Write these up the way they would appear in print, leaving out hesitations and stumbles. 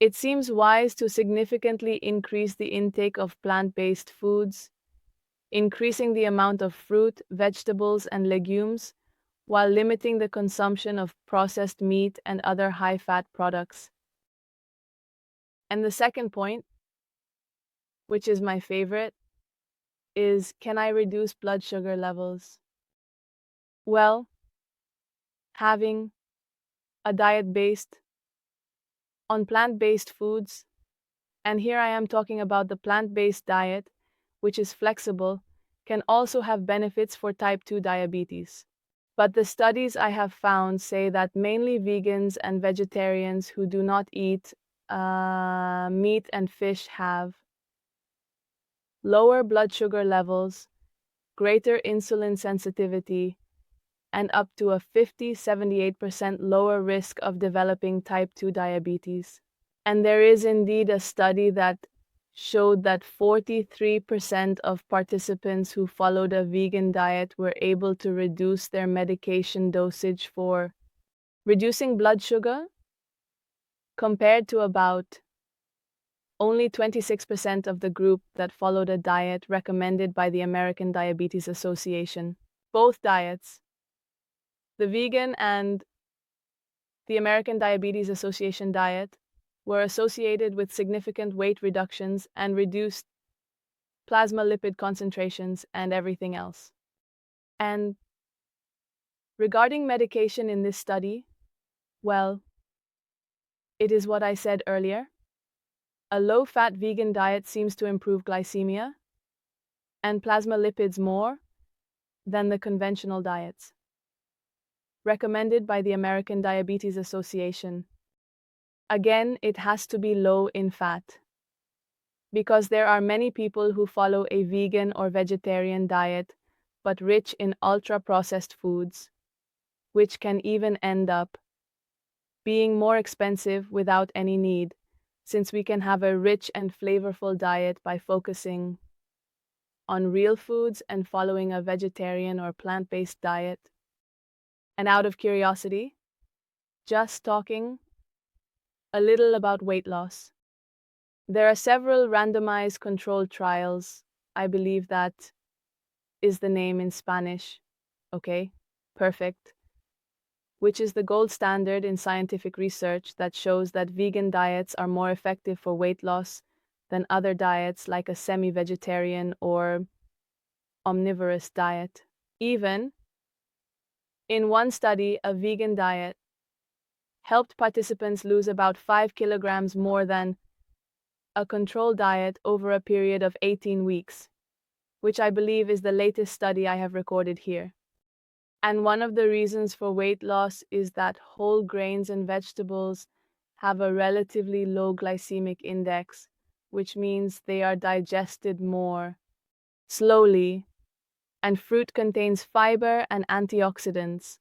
It seems wise to significantly increase the intake of plant-based foods, increasing the amount of fruit, vegetables, and legumes, while limiting the consumption of processed meat and other high-fat products. And the second point, which is my favorite, is can I reduce blood sugar levels? Well, having a diet based on plant-based foods, and here I am talking about the plant-based diet, which is flexible, can also have benefits for type 2 diabetes. But the studies I have found say that mainly vegans and vegetarians who do not eat meat and fish have lower blood sugar levels, greater insulin sensitivity, and up to a 50-78% lower risk of developing type 2 diabetes. And there is indeed a study that showed that 43% of participants who followed a vegan diet were able to reduce their medication dosage for reducing blood sugar, compared to about only 26% of the group that followed a diet recommended by the American Diabetes Association. Both diets, the vegan and the American Diabetes Association diet, were associated with significant weight reductions and reduced plasma lipid concentrations and everything else. And regarding medication in this study, well, it is what I said earlier. A low-fat vegan diet seems to improve glycemia and plasma lipids more than the conventional diets recommended by the American Diabetes Association. Again, it has to be low in fat, because there are many people who follow a vegan or vegetarian diet but rich in ultra-processed foods, which can even end up being more expensive without any need, since we can have a rich and flavorful diet by focusing on real foods and following a vegetarian or plant-based diet. And out of curiosity, just talking a little about weight loss. There are several randomized controlled trials. I believe that is the name in Spanish. Okay, perfect. Which is the gold standard in scientific research that shows that vegan diets are more effective for weight loss than other diets like a semi-vegetarian or omnivorous diet. Even in one study, a vegan diet helped participants lose about 5 kilograms more than a control diet over a period of 18 weeks, which I believe is the latest study I have recorded here. And one of the reasons for weight loss is that whole grains and vegetables have a relatively low glycemic index, which means they are digested more slowly, and fruit contains fiber and antioxidants.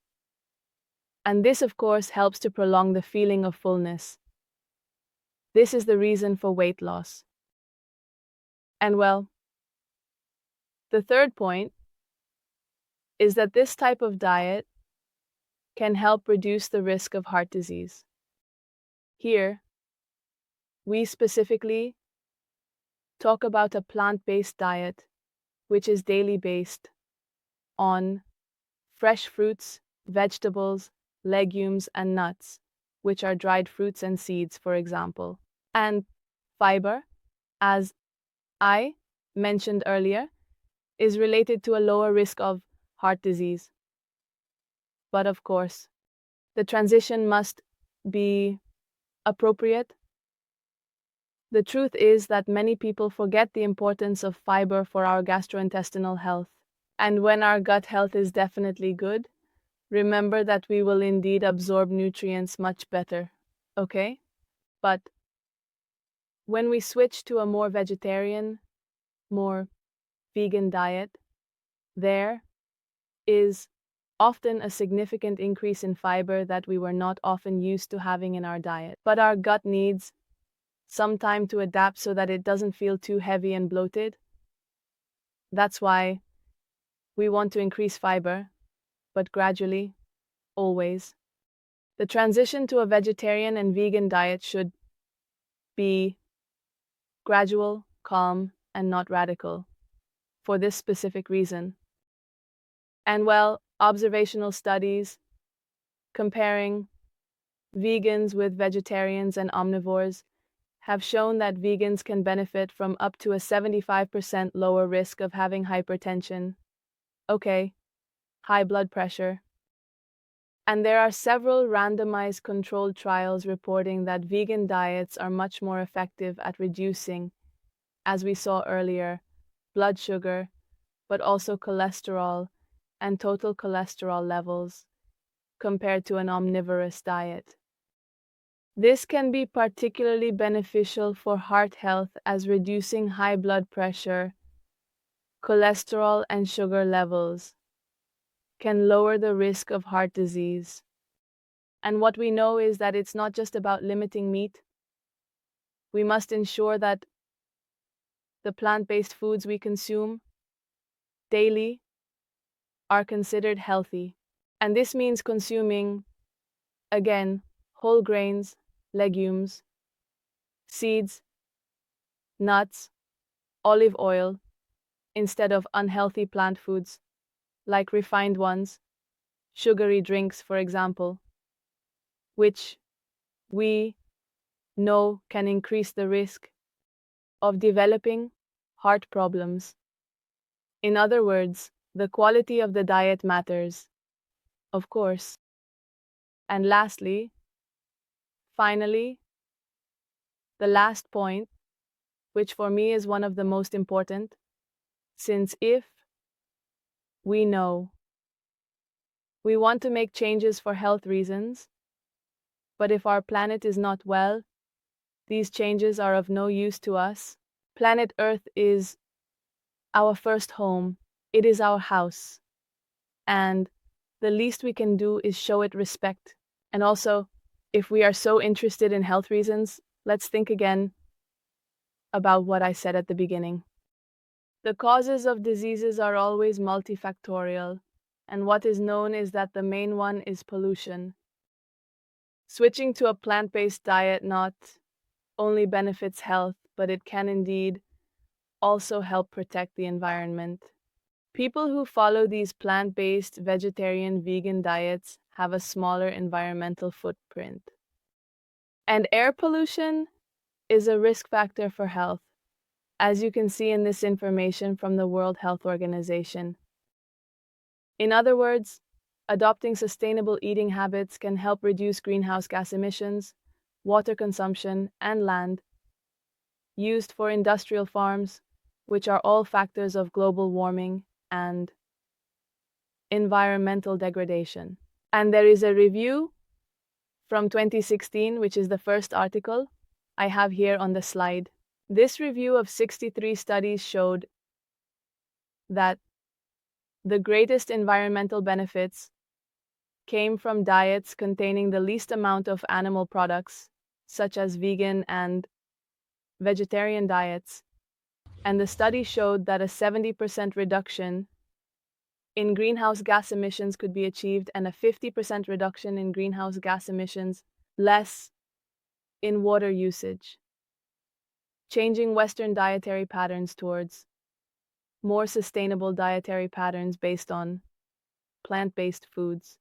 And this, of course, helps to prolong the feeling of fullness. This is the reason for weight loss. And well, the third point is that this type of diet can help reduce the risk of heart disease. Here, we specifically talk about a plant-based diet, which is daily based on fresh fruits, vegetables, legumes, and nuts, which are dried fruits and seeds, for example, and fiber, as I mentioned earlier, is related to a lower risk of heart disease. But of course, the transition must be appropriate. The truth is that many people forget the importance of fiber for our gastrointestinal health. And when our gut health is definitely good, remember that we will indeed absorb nutrients much better, okay? But when we switch to a more vegetarian, more vegan diet, there is often a significant increase in fiber that we were not often used to having in our diet. But our gut needs some time to adapt so that it doesn't feel too heavy and bloated. That's why we want to increase fiber, but gradually, always. The transition to a vegetarian and vegan diet should be gradual, calm, and not radical for this specific reason. And well, observational studies comparing vegans with vegetarians and omnivores have shown that vegans can benefit from up to a 75% lower risk of having hypertension, high blood pressure. And there are several randomized controlled trials reporting that vegan diets are much more effective at reducing, as we saw earlier, blood sugar, but also cholesterol and total cholesterol levels compared to an omnivorous diet. This can be particularly beneficial for heart health as reducing high blood pressure, cholesterol, and sugar levels can lower the risk of heart disease. And what we know is that it's not just about limiting meat. We must ensure that the plant-based foods we consume daily are considered healthy. And this means consuming, again, whole grains, legumes, seeds, nuts, olive oil, instead of unhealthy plant foods, like refined ones, sugary drinks, for example, which we know can increase the risk of developing heart problems. In other words, the quality of the diet matters, of course. And lastly, finally, the last point, which for me is one of the most important, since if we know we want to make changes for health reasons, but if our planet is not well, these changes are of no use to us. Planet Earth is our first home. It is our house. And the least we can do is show it respect. And also, if we are so interested in health reasons, let's think again about what I said at the beginning. The causes of diseases are always multifactorial, and what is known is that the main one is pollution. Switching to a plant-based diet not only benefits health, but it can indeed also help protect the environment. People who follow these plant-based, vegetarian, vegan diets have a smaller environmental footprint. And air pollution is a risk factor for health, as you can see in this information from the World Health Organization. In other words, adopting sustainable eating habits can help reduce greenhouse gas emissions, water consumption, and land used for industrial farms, which are all factors of global warming and environmental degradation. And there is a review from 2016, which is the first article I have here on the slide. This review of 63 studies showed that the greatest environmental benefits came from diets containing the least amount of animal products, such as vegan and vegetarian diets. And the study showed that a 70% reduction in greenhouse gas emissions could be achieved and a 50% reduction in greenhouse gas emissions, less in water usage. Changing Western dietary patterns towards more sustainable dietary patterns based on plant-based foods.